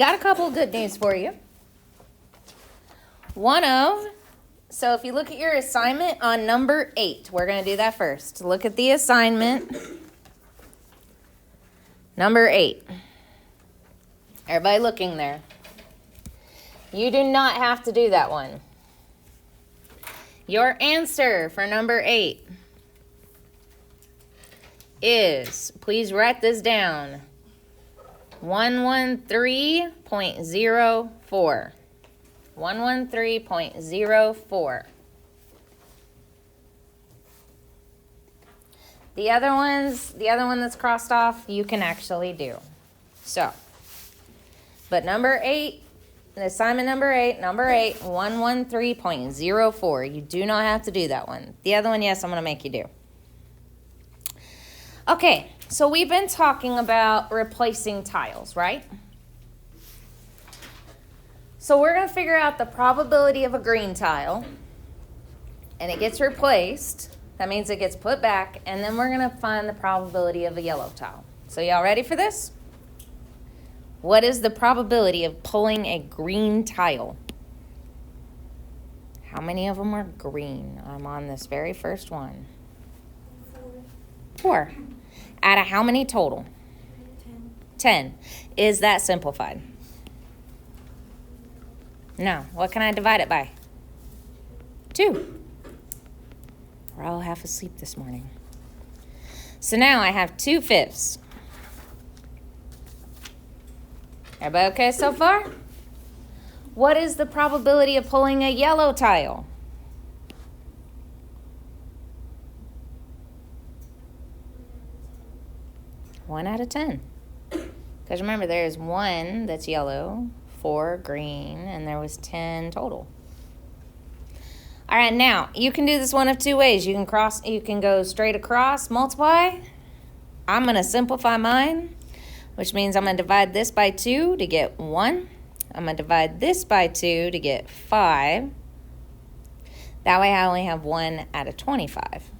got a couple of good news for you. So if you look at your assignment on number 8, we're going to do that first. Look at the assignment. Number 8. Everybody looking there. You do not have to do that one. Your answer for number 8 is, please write this down, 113.04. 113.04. The other one that's crossed off, you can actually do. So, but number 8, assignment number 8, 113.04. You do not have to do that one. The other one, yes, I'm going to make you do. Okay, so we've been talking about replacing tiles, right? So we're going to figure out the probability of a green tile, and it gets replaced. That means it gets put back, and then we're going to find the probability of a yellow tile. So y'all ready for this? What is the probability of pulling a green tile? How many of them are green? I'm on this very first one. 4. Out of how many total? 10. Is that simplified? No. What can I divide it by? 2. We're all half asleep this morning. So now I have 2/5. Everybody okay so far? What is the probability of pulling a yellow tile? One out of 10. Because remember, there's 1 that's yellow, 4 green, and there was 10 total. All right, now you can do this one of 2 ways. You can go straight across, multiply. I'm going to simplify mine, which means I'm going to divide this by 2 to get 1. I'm going to divide this by 2 to get 5. That way I only have 1 out of 25.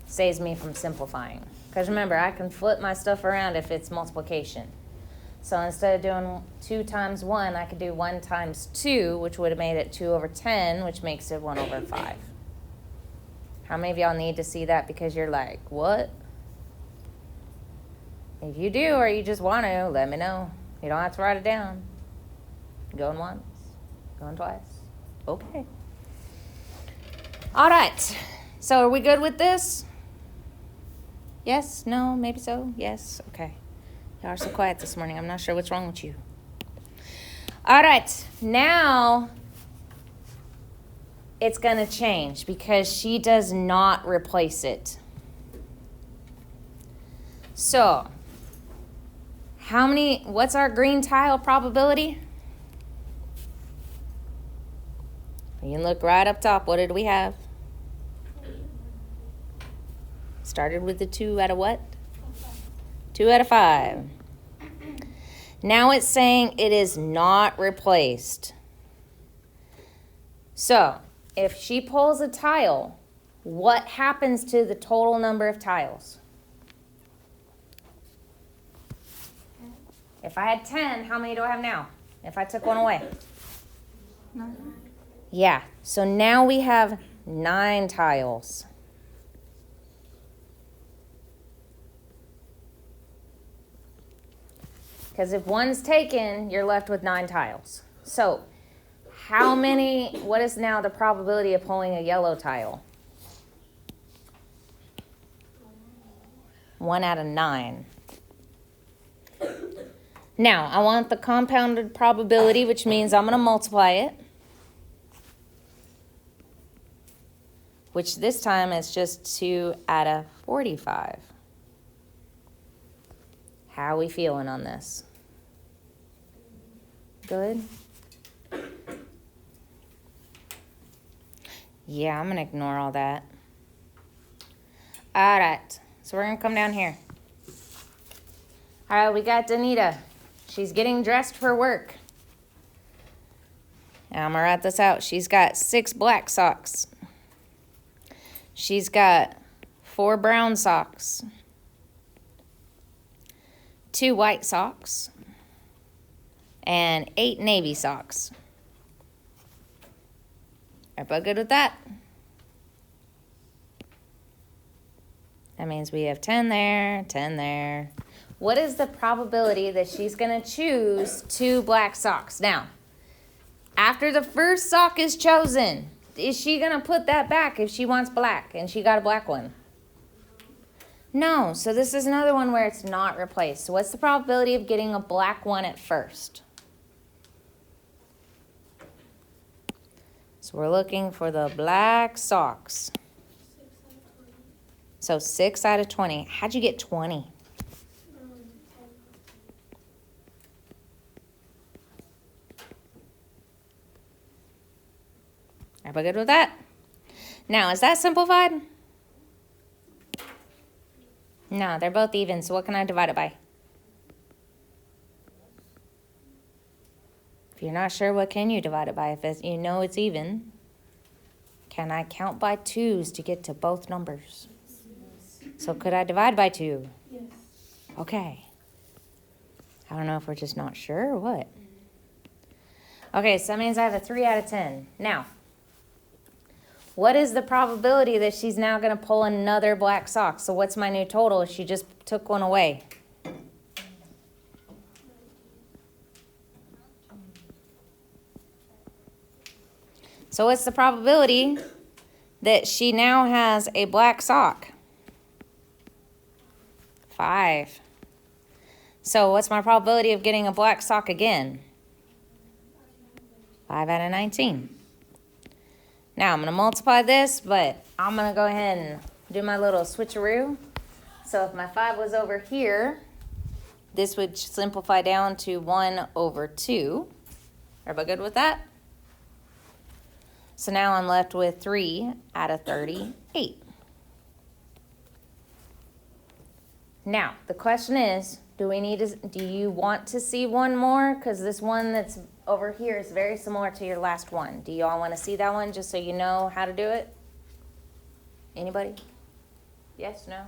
Saves me from simplifying. Because remember, I can flip my stuff around if it's multiplication. So instead of doing 2 times 1, I could do 1 times 2, which would have made it 2 over 10, which makes it 1 over 5. How many of y'all need to see that because you're like, what? If you do or you just want to, let me know. You don't have to write it down. Going once, going twice. Okay. All right. So are we good with this? Yes? No? Maybe so? Yes? Okay. Y'all are so quiet this morning. I'm not sure what's wrong with you. All right. Now it's going to change because she does not replace it. So what's our green tile probability? You can look right up top. What did we have? Started with the 2 out of what? 2 out of 5. Now it's saying it is not replaced. So, if she pulls a tile, what happens to the total number of tiles? If I had 10, how many do I have now? If I took one away? 9. Yeah, so now we have 9 tiles. Because if one's taken, you're left with 9 tiles. So what is now the probability of pulling a yellow tile? 1 out of 9. Now, I want the compounded probability, which means I'm going to multiply it. Which this time is just 2 out of 45. How are we feeling on this? Good? Yeah, I'm going to ignore all that. All right, so we're going to come down here. All right, we got Danita. She's getting dressed for work. And I'm going to write this out. She's got 6 black socks. She's got 4 brown socks. 2 white socks. and 8 navy socks. Everybody good with that? That means we have 10 there, 10 there. What is the probability that she's going to choose 2 black socks? Now, after the first sock is chosen, is she going to put that back if she wants black and she got a black one? No, so this is another one where it's not replaced. So what's the probability of getting a black one at first? So we're looking for the black socks. So 6 out of 20. How'd you get 20? Everybody good with that? Now, is that simplified? No, they're both even, so what can I divide it by? If you're not sure, what can you divide it by? If you know it's even, can I count by 2s to get to both numbers? So could I divide by 2? Yes. Okay. I don't know if we're just not sure or what. Okay, so that means I have a 3 out of 10. Now, what is the probability that she's now going to pull another black sock? So what's my new total if she just took one away? So what's the probability that she now has a black sock? 5. So what's my probability of getting a black sock again? 5 out of 19. Now I'm going to multiply this, but I'm going to go ahead and do my little switcheroo. So if my 5 was over here, this would simplify down to 1 over 2. Everybody good with that? So now I'm left with 3 out of 38. Now, the question is, do you want to see one more? Because this one that's over here is very similar to your last one. Do you all want to see that one just so you know how to do it? Anybody? Yes, no?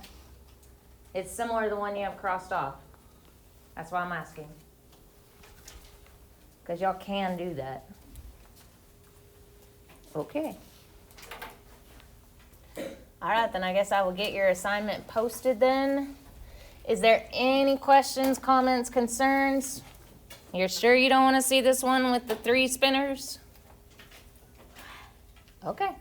It's similar to the one you have crossed off. That's why I'm asking. Because y'all can do that. Okay. All right, then I guess I will get your assignment posted then. Is there any questions, comments, concerns? You're sure you don't want to see this one with the 3 spinners? Okay.